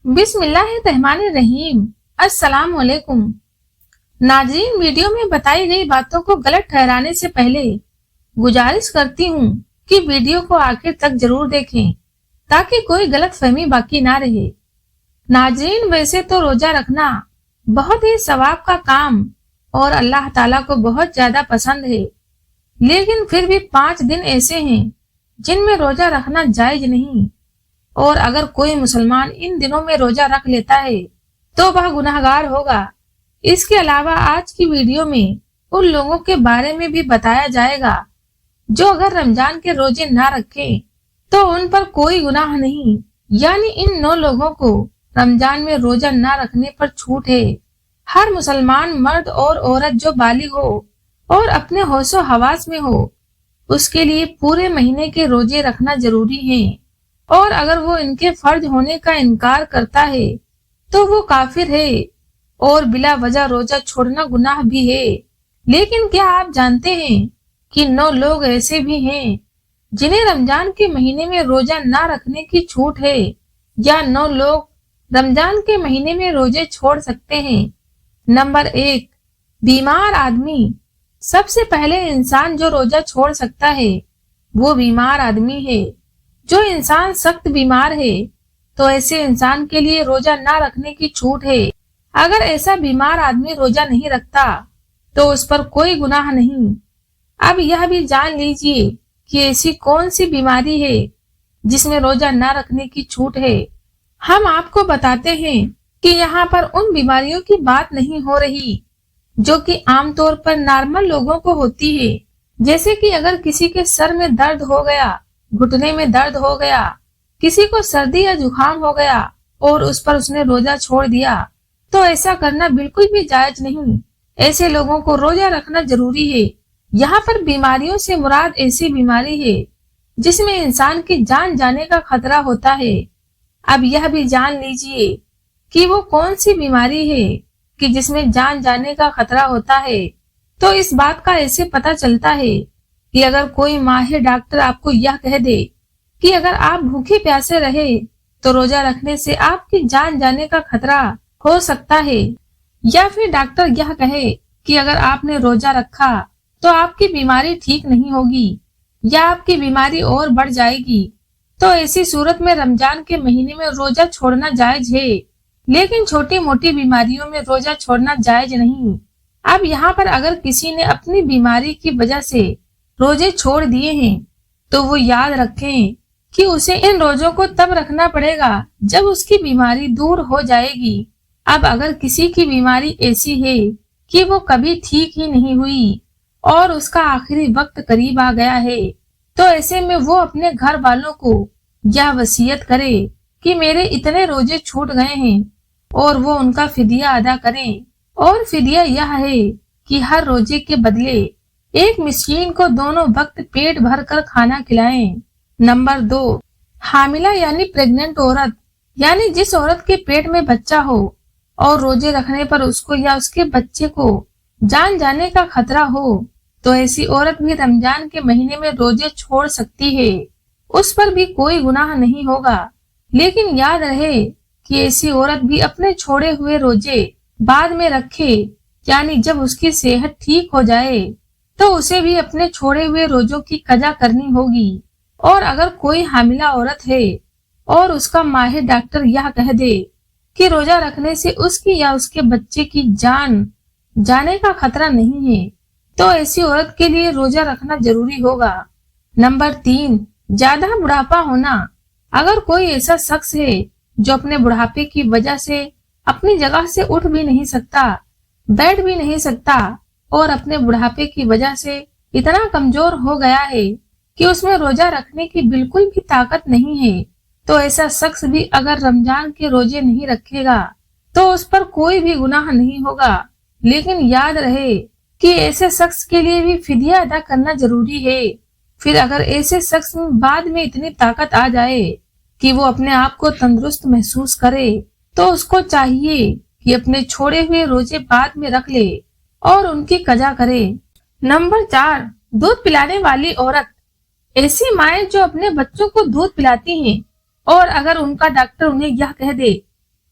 بسم اللہ الرحمن الرحیم۔ السلام علیکم ناظرین، ویڈیو میں بتائی گئی باتوں کو غلط ٹھہرانے سے پہلے گزارش کرتی ہوں کہ ویڈیو کو آخر تک ضرور دیکھیں تاکہ کوئی غلط فہمی باقی نہ رہے۔ ناظرین، ویسے تو روزہ رکھنا بہت ہی ثواب کا کام اور اللہ تعالیٰ کو بہت زیادہ پسند ہے، لیکن پھر بھی 5 دن ایسے ہیں جن میں روزہ رکھنا جائز نہیں، اور اگر کوئی مسلمان ان دنوں میں روزہ رکھ لیتا ہے تو وہ گناہگار ہوگا۔ اس کے علاوہ آج کی ویڈیو میں ان لوگوں کے بارے میں بھی بتایا جائے گا جو اگر رمضان کے روزے نہ رکھیں تو ان پر کوئی گناہ نہیں، یعنی ان 9 لوگوں کو رمضان میں روزہ نہ رکھنے پر چھوٹ ہے۔ ہر مسلمان مرد اور عورت جو بالغ ہو اور اپنے ہوش و حواس میں ہو، اس کے لیے پورے مہینے کے روزے رکھنا ضروری ہے، اور اگر وہ ان کے فرض ہونے کا انکار کرتا ہے تو وہ کافر ہے، اور بلا وجہ روزہ چھوڑنا گناہ بھی ہے۔ لیکن کیا آپ جانتے ہیں کہ 9 لوگ ایسے بھی ہیں جنہیں رمضان کے مہینے میں روزہ نہ رکھنے کی چھوٹ ہے، یا 9 لوگ رمضان کے مہینے میں روزے چھوڑ سکتے ہیں؟ نمبر 1، بیمار آدمی۔ سب سے پہلے انسان جو روزہ چھوڑ سکتا ہے وہ بیمار آدمی ہے۔ جو انسان سخت بیمار ہے تو ایسے انسان کے لیے روزہ نہ رکھنے کی چھوٹ ہے۔ اگر ایسا بیمار آدمی روزہ نہیں رکھتا تو اس پر کوئی گناہ نہیں۔ اب یہ بھی جان لیجئے کہ ایسی کون سی بیماری ہے جس میں روزہ نہ رکھنے کی چھوٹ ہے۔ ہم آپ کو بتاتے ہیں کہ یہاں پر ان بیماریوں کی بات نہیں ہو رہی جو کہ عام طور پر نارمل لوگوں کو ہوتی ہے، جیسے کہ اگر کسی کے سر میں درد ہو گیا، گھٹنے میں درد ہو گیا، کسی کو سردی یا زکام ہو گیا اور اس پر اس نے روزہ چھوڑ دیا، تو ایسا کرنا بالکل بھی جائز نہیں۔ ایسے لوگوں کو روزہ رکھنا ضروری ہے۔ یہاں پر بیماریوں سے مراد ایسی بیماری ہے جس میں انسان کی جان جانے کا خطرہ ہوتا ہے۔ اب یہ بھی جان لیجئے کہ وہ کون سی بیماری ہے کہ جس میں جان جانے کا خطرہ ہوتا ہے۔ تو اس بات کا ایسے پتہ چلتا ہے کہ اگر کوئی ماہر ڈاکٹر آپ کو یہ کہہ دے کہ اگر آپ بھوکے پیاسے رہے تو روزہ رکھنے سے آپ کی جان جانے کا خطرہ ہو سکتا ہے، یا پھر ڈاکٹر یہ کہے کہ اگر آپ نے روزہ رکھا تو آپ کی بیماری ٹھیک نہیں ہوگی یا آپ کی بیماری اور بڑھ جائے گی، تو ایسی صورت میں رمضان کے مہینے میں روزہ چھوڑنا جائز ہے، لیکن چھوٹی موٹی بیماریوں میں روزہ چھوڑنا جائز نہیں۔ اب یہاں پر اگر کسی نے اپنی بیماری کی وجہ سے روزے چھوڑ دیے ہیں تو وہ یاد رکھیں کہ اسے ان روزوں کو تب رکھنا پڑے گا جب اس کی بیماری دور ہو جائے گی۔ اب اگر کسی کی بیماری ایسی ہے کہ وہ کبھی ٹھیک ہی نہیں ہوئی اور اس کا آخری وقت قریب آ گیا ہے، تو ایسے میں وہ اپنے گھر والوں کو یہ وصیت کرے کہ میرے اتنے روزے چھوٹ گئے ہیں، اور وہ ان کا فدیہ ادا کریں، اور فدیہ یہ ہے کہ ہر روزے کے بدلے ایک مسکین کو دونوں وقت پیٹ بھر کر کھانا کھلائیں۔ نمبر 2، حاملہ یعنی پریگننٹ عورت، یعنی جس عورت کے پیٹ میں بچہ ہو اور روزے رکھنے پر اس کو یا اس کے بچے کو جان جانے کا خطرہ ہو، تو ایسی عورت بھی رمضان کے مہینے میں روزے چھوڑ سکتی ہے، اس پر بھی کوئی گناہ نہیں ہوگا۔ لیکن یاد رہے کہ ایسی عورت بھی اپنے چھوڑے ہوئے روزے بعد میں رکھے، یعنی جب اس کی صحت ٹھیک ہو جائے تو اسے بھی اپنے چھوڑے ہوئے روزوں کی قضا کرنی ہوگی۔ اور اگر کوئی حاملہ عورت ہے اور اس کا ماہر ڈاکٹر یہ کہہ دے کہ روزہ رکھنے سے اس کی یا اس کے بچے کی جان جانے کا خطرہ نہیں ہے، تو ایسی عورت کے لیے روزہ رکھنا ضروری ہوگا۔ نمبر 3، زیادہ بڑھاپا ہونا۔ اگر کوئی ایسا شخص ہے جو اپنے بڑھاپے کی وجہ سے اپنی جگہ سے اٹھ بھی نہیں سکتا، بیٹھ بھی نہیں سکتا، اور اپنے بڑھاپے کی وجہ سے اتنا کمزور ہو گیا ہے کہ اس میں روزہ رکھنے کی بالکل بھی طاقت نہیں ہے، تو ایسا شخص بھی اگر رمضان کے روزے نہیں رکھے گا تو اس پر کوئی بھی گناہ نہیں ہوگا۔ لیکن یاد رہے کہ ایسے شخص کے لیے بھی فدیہ ادا کرنا ضروری ہے۔ پھر اگر ایسے شخص میں بعد میں اتنی طاقت آ جائے کہ وہ اپنے آپ کو تندرست محسوس کرے تو اس کو چاہیے کہ اپنے چھوڑے ہوئے روزے بعد میں رکھ لے اور ان کی قضا کرے۔ نمبر 4، دودھ پلانے والی عورت۔ ایسی مائیں جو اپنے بچوں کو دودھ پلاتی ہیں اور اگر ان کا ڈاکٹر انہیں یہ کہہ دے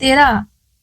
13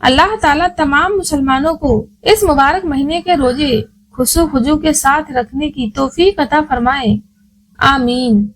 اللہ تعالیٰ تمام مسلمانوں کو اس مبارک مہینے کے روزے خشوع و خضوع کے ساتھ رکھنے کی توفیق عطا فرمائے، آمین۔